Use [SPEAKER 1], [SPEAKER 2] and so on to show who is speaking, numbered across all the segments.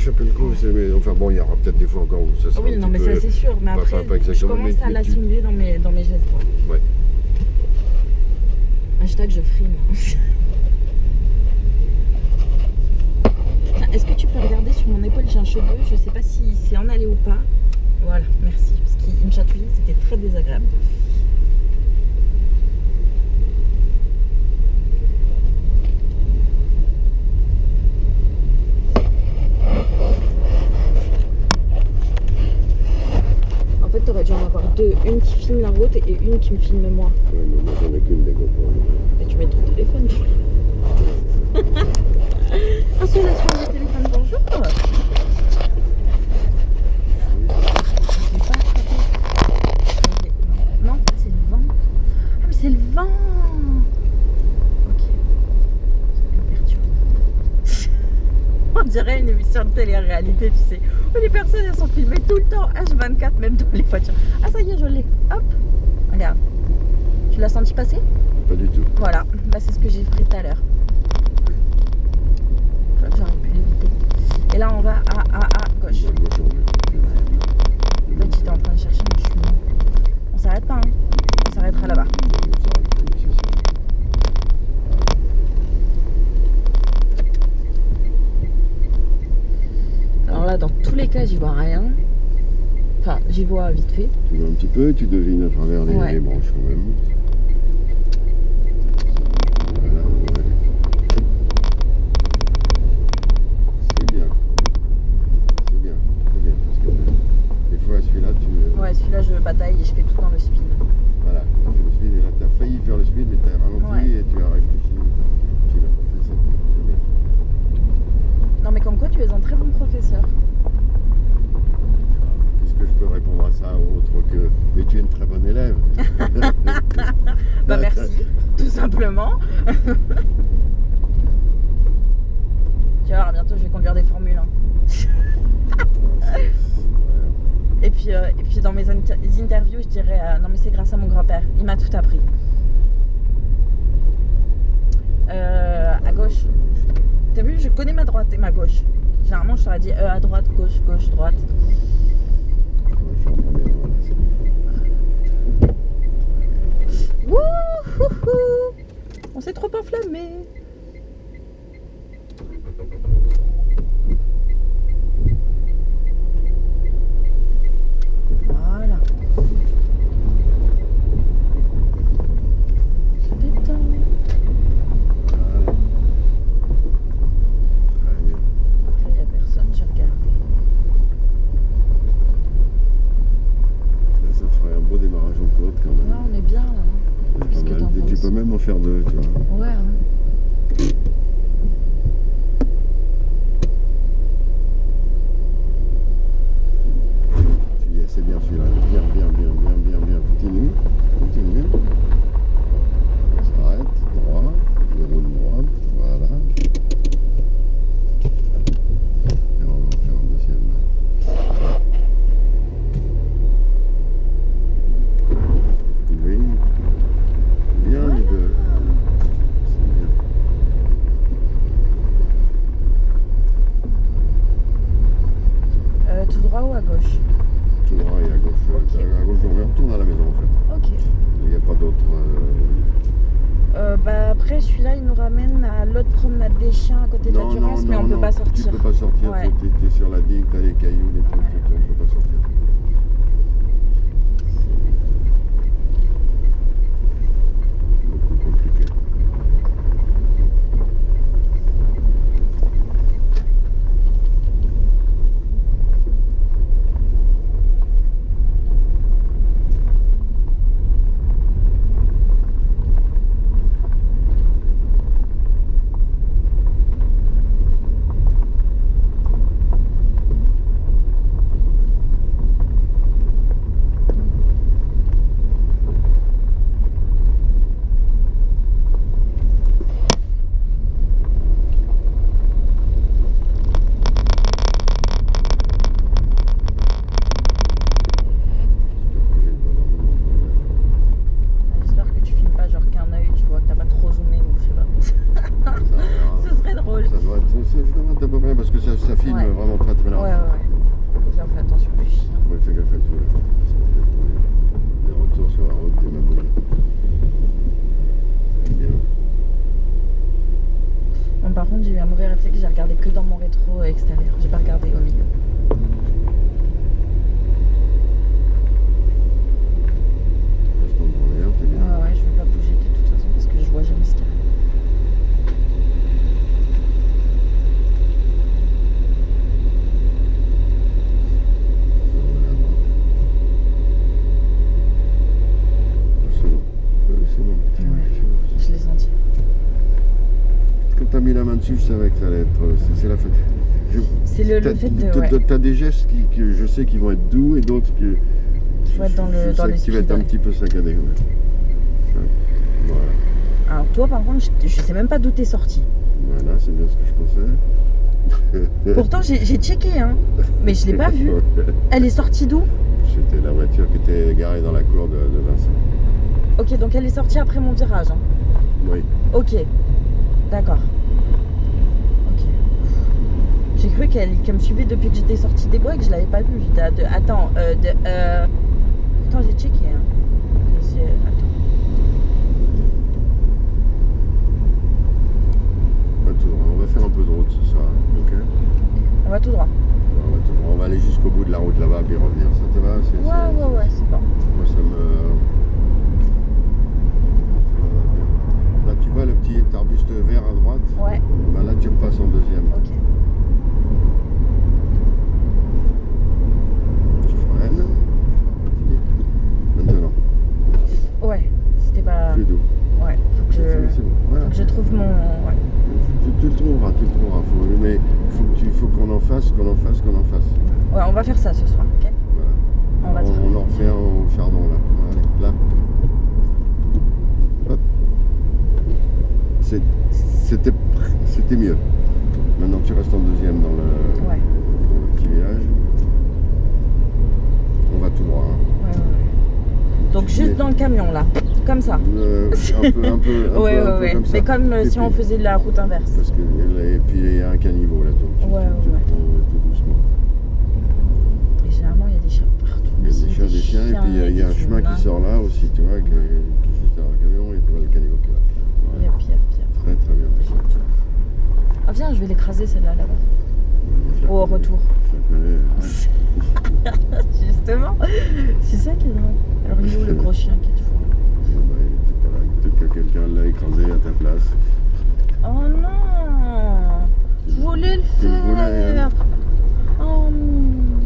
[SPEAKER 1] Chapelle-Cove, mais enfin bon, il y aura peut-être des fois encore où ça sera
[SPEAKER 2] Oui, non, mais ça c'est sûr. Mais après,
[SPEAKER 1] pas
[SPEAKER 2] je commence à l'assimiler dans mes gestes.
[SPEAKER 1] Ouais.
[SPEAKER 2] Hashtag je frime. Est-ce que tu peux regarder sur mon épaule, j'ai un cheveu, je sais pas si c'est en aller ou pas. Voilà, merci. Parce qu'il me chatouillait, c'était très désagréable. En fait, t'aurais dû en avoir deux. Une qui filme la route et une qui me filme moi.
[SPEAKER 1] Ouais, mais moi j'en ai qu'une des GoPro.
[SPEAKER 2] Mais tu mets ton téléphone. Installation du téléphone, bonjour. Non, c'est le vent. Ah, mais c'est le vent. Ok. Ça me perturbe. On dirait une émission de télé-réalité, tu sais, où les personnes elles sont filmées tout le temps, H24, même dans les voitures. Ah, ça y est, je l'ai. Hop, regarde. Tu l'as senti passer?
[SPEAKER 1] Pas du tout.
[SPEAKER 2] Voilà, bah, c'est ce que j'ai pris tout à l'heure. Je crois que j'aurais pu l'éviter. Et là, on va à gauche. En fait, j'étais en train de chercher, mais je suis non. On s'arrête pas, hein. On s'arrêtera là-bas. Alors là, dans tous les cas, j'y vois rien. Enfin, j'y vois vite fait.
[SPEAKER 1] Tu vois un petit peu, tu devines à travers les branches quand même. Voilà, ouais. C'est bien. C'est bien, c'est bien. Parce que des fois, celui-là, tu...
[SPEAKER 2] Ouais, celui-là, je bataille et je fais tout dans le speed.
[SPEAKER 1] Voilà, tu fais le speed et là, tu as failli faire le speed, mais tu as ralenti et tu as réfléchi. Tu l'as pas fait, c'est bien.
[SPEAKER 2] Non, mais comme quoi, tu es un très bon professeur.
[SPEAKER 1] Qu'est-ce que je peux répondre à ça autre que mais tu es une très bonne élève.
[SPEAKER 2] Bah merci, tout simplement. Tu vas voir, bientôt je vais conduire des Formule 1. Et puis dans mes interviews, je dirais non mais c'est grâce à mon grand-père, il m'a tout appris. À gauche. T'as vu, je connais ma droite et ma gauche. Généralement, je t'aurais dit à droite, gauche, gauche, droite. Wouhouhou! On s'est trop enflammé. Voilà. Se détend. Il n'y a personne, j'ai regardé.
[SPEAKER 1] Là, ça ferait un beau démarrage en côte quand même.
[SPEAKER 2] Là, on est bien là. Qu'est-ce que t'en
[SPEAKER 1] Tu
[SPEAKER 2] penses?
[SPEAKER 1] peux même en faire deux, tu vois.
[SPEAKER 2] Ouais, hein.
[SPEAKER 1] C'est bien celui-là. Bien. Continue. On s'arrête. Droit. Il roule droite. Voilà. Et on va en faire un deuxième. Oui. Bien les deux. C'est bien.
[SPEAKER 2] Tout droit ou à gauche?
[SPEAKER 1] Tout droit et à gauche.
[SPEAKER 2] Okay.
[SPEAKER 1] À gauche, on retourne à la maison en fait.
[SPEAKER 2] Ok.
[SPEAKER 1] Il n'y a pas d'autre.
[SPEAKER 2] Bah après celui-là il nous ramène à l'autre promenade des chiens à côté de la Durance, mais on peut pas sortir.
[SPEAKER 1] Tu peux pas sortir,
[SPEAKER 2] Ouais.
[SPEAKER 1] t'es sur la digue, t'as les cailloux, les trucs, on peut pas sortir. C'est beaucoup compliqué. parce que ça filme
[SPEAKER 2] Ouais.
[SPEAKER 1] vraiment très très
[SPEAKER 2] Ouais,
[SPEAKER 1] large.
[SPEAKER 2] ouais. Bien, fais attention du chien.
[SPEAKER 1] Ouais, fais gaffe à tout. Là. Les retours sur la route de ma boule. Bien.
[SPEAKER 2] Bon, par contre, j'ai eu un mauvais réflexe, j'ai regardé que dans mon rétro extérieur. J'ai pas regardé au milieu.
[SPEAKER 1] Reste en derrière, t'es bien.
[SPEAKER 2] Ouais, je vais pas bouger de toute façon parce que je vois jamais ce qu'il y a.
[SPEAKER 1] C'est bon. C'est bon.
[SPEAKER 2] Je l'ai senti.
[SPEAKER 1] Quand t'as mis la main dessus, je savais que ça allait être. C'est la fête.
[SPEAKER 2] C'est le fait de. Ouais.
[SPEAKER 1] T'as des gestes que je sais qui vont être doux et d'autres qui
[SPEAKER 2] vont être dans le
[SPEAKER 1] je sais
[SPEAKER 2] speed,
[SPEAKER 1] qui va être un petit peu saccadé. Ouais. Voilà.
[SPEAKER 2] Alors toi par contre, je sais même pas d'où t'es sorti.
[SPEAKER 1] Voilà, c'est bien ce que je pensais.
[SPEAKER 2] Pourtant j'ai checké hein, mais je l'ai pas vue. Elle est sortie d'où?
[SPEAKER 1] C'était la voiture qui était garée dans la cour de Vincent.
[SPEAKER 2] Ok, donc elle est sortie après mon virage. Hein.
[SPEAKER 1] Oui.
[SPEAKER 2] Ok, d'accord. Ok. J'ai cru qu'elle me suivait depuis que j'étais sortie des bois et que je l'avais pas vue. J'étais attends, attends, j'ai checké. Hein. Attends.
[SPEAKER 1] On va faire un peu de route ce soir, ok?
[SPEAKER 2] On va tout droit.
[SPEAKER 1] On va tout droit. On va aller jusqu'au bout de la route là-bas puis revenir. Ça te va?
[SPEAKER 2] Ouais, c'est bon.
[SPEAKER 1] Moi ça me... Là tu vois le petit arbuste vert à droite?
[SPEAKER 2] Ouais.
[SPEAKER 1] Ben, là tu repasses en deuxième.
[SPEAKER 2] Ok.
[SPEAKER 1] Tu freines. Maintenant.
[SPEAKER 2] Ouais, c'était pas...
[SPEAKER 1] Plus doux.
[SPEAKER 2] Ouais, faut que
[SPEAKER 1] C'est bon. Voilà.
[SPEAKER 2] faut que je trouve mon... Ouais.
[SPEAKER 1] Tu le trouveras. Mais il faut qu'on en fasse.
[SPEAKER 2] Ouais, on va faire ça ce soir, ok?
[SPEAKER 1] Voilà. On en refait au chardon là. Allez, là. Hop. C'était mieux. Maintenant tu restes en deuxième dans le petit village. On va tout droit. Hein.
[SPEAKER 2] Ouais. Donc juste dans le camion là, comme ça.
[SPEAKER 1] Un peu comme ça.
[SPEAKER 2] Mais comme si on faisait la route inverse.
[SPEAKER 1] Parce que, et puis il y a un caniveau là, donc tu prends tout doucement.
[SPEAKER 2] Et généralement il y a des chiens partout.
[SPEAKER 1] Il y a des chiens, et puis il y a un chemin qui sort là aussi, tu vois, qui est juste derrière le camion, et tu vois le caniveau qui est là. Voilà.
[SPEAKER 2] Yep.
[SPEAKER 1] Très très bien.
[SPEAKER 2] Ah viens, je vais l'écraser celle-là là-bas. Au retour.
[SPEAKER 1] Je la connais. Ouais.
[SPEAKER 2] Justement, c'est ça qui est drôle. Alors il est où le gros chien qui est toujours là?
[SPEAKER 1] Bah, il était pas là. Peut-être que quelqu'un l'a écrasé à ta place.
[SPEAKER 2] Oh non, je voulais le
[SPEAKER 1] Tu le
[SPEAKER 2] faire.
[SPEAKER 1] voulais, hein.
[SPEAKER 2] Oh non.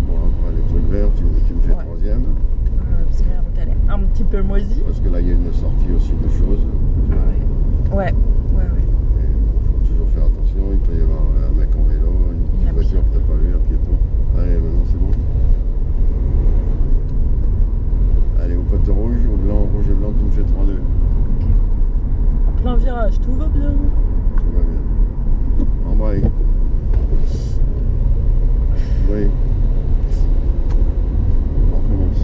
[SPEAKER 1] Bon, après les trucs verts, tu me fais troisième.
[SPEAKER 2] Parce que la route elle est un petit peu moisie.
[SPEAKER 1] Parce que là, il y a une sortie aussi de choses.
[SPEAKER 2] Ouais.
[SPEAKER 1] Il faut toujours faire attention. Il peut y avoir un mec en vélo, une petite voiture que tu n'as pas vu, un piéton. Allez, maintenant c'est bon. Allez, au poteau rouge et blanc, tu me fais 3-2.
[SPEAKER 2] En plein virage, tout va bien.
[SPEAKER 1] Tout va bien. Embraye. Oui. On recommence.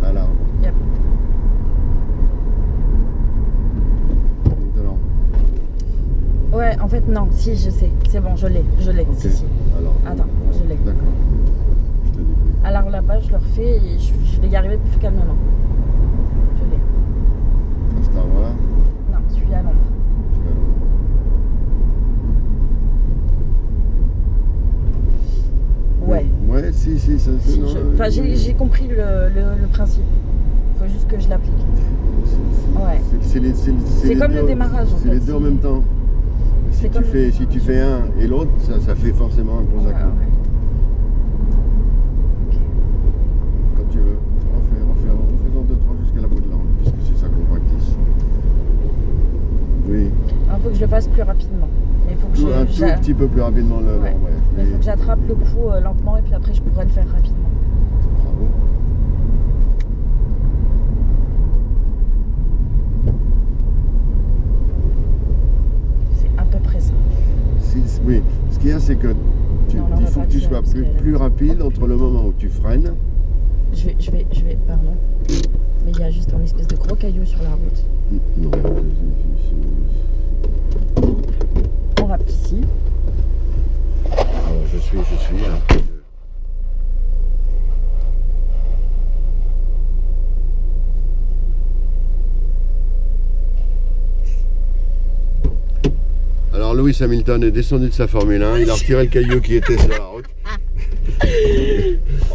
[SPEAKER 1] À l'arbre.
[SPEAKER 2] Yep.
[SPEAKER 1] Maintenant.
[SPEAKER 2] Ouais, en fait non, si je sais, c'est bon, je l'ai,
[SPEAKER 1] Ok.
[SPEAKER 2] si.
[SPEAKER 1] Alors.
[SPEAKER 2] Attends, je l'ai.
[SPEAKER 1] D'accord. Je te dis plus.
[SPEAKER 2] Alors là-bas, je le refais et je vais y arriver plus calmement. Je l'ai.
[SPEAKER 1] À cet arbre-là.
[SPEAKER 2] Non, celui à l'ombre. Ouais.
[SPEAKER 1] Ouais, si, ça
[SPEAKER 2] Si,
[SPEAKER 1] non,
[SPEAKER 2] enfin, j'ai compris le principe. Il faut juste que je l'applique. Ouais. C'est comme le démarrage en fait.
[SPEAKER 1] C'est les deux en même temps. Si tu fais un et l'autre, ça fait forcément un gros accord. Quand tu veux, refais-en 2-3 jusqu'à la bout de l'angle, puisque c'est ça qu'on practice. Oui.
[SPEAKER 2] Il faut que je le fasse plus rapidement. Il faut que
[SPEAKER 1] Un tout petit peu plus rapidement l'embrayage.
[SPEAKER 2] Il faut que j'attrape le coup lentement et puis après je pourrais le faire rapidement.
[SPEAKER 1] Bravo.
[SPEAKER 2] C'est à peu près ça.
[SPEAKER 1] Oui, ce qu'il y a, c'est que il faut que tu sois plus rapide entre le moment où tu freines.
[SPEAKER 2] Je vais, pardon. Mais il y a juste un espèce de gros caillou sur la route.
[SPEAKER 1] Non,
[SPEAKER 2] On rapte ici.
[SPEAKER 1] alors, je suis là. Alors Lewis Hamilton est descendu de sa Formule 1, il a retiré le caillou qui était sur la route.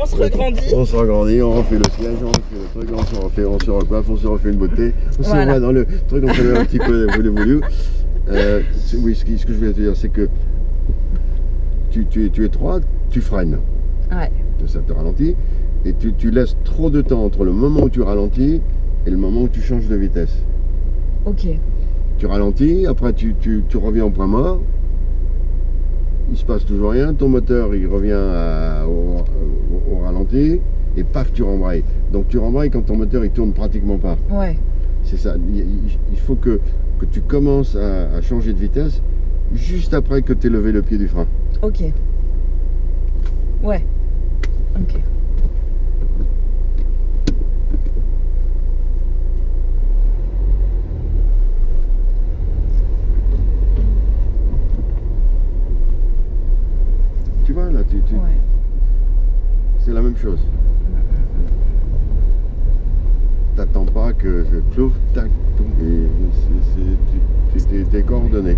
[SPEAKER 2] On se regrandit.
[SPEAKER 1] On se regrandit, on refait le siège, on refait le truc, on se recoiffe, on se refait une beauté, on se revoit dans le truc, on fait un petit peu voulu. Oui, ce que je voulais te dire, c'est que tu es droit, tu freines.
[SPEAKER 2] Ouais.
[SPEAKER 1] Ça te ralentit, et tu laisses trop de temps entre le moment où tu ralentis et le moment où tu changes de vitesse.
[SPEAKER 2] Ok.
[SPEAKER 1] Tu ralentis, après tu reviens au point mort, il se passe toujours rien, ton moteur il revient au ralenti, et paf, tu rembrayes. Donc tu rembrayes quand ton moteur il tourne pratiquement pas.
[SPEAKER 2] Ouais.
[SPEAKER 1] C'est ça, il faut que tu commences à changer de vitesse juste après que tu aies levé le pied du frein.
[SPEAKER 2] Ok. Ouais. Ok.
[SPEAKER 1] Tu vois là,
[SPEAKER 2] Ouais.
[SPEAKER 1] c'est la même chose. T'attends pas que je clouf, tac, et t'es coordonné.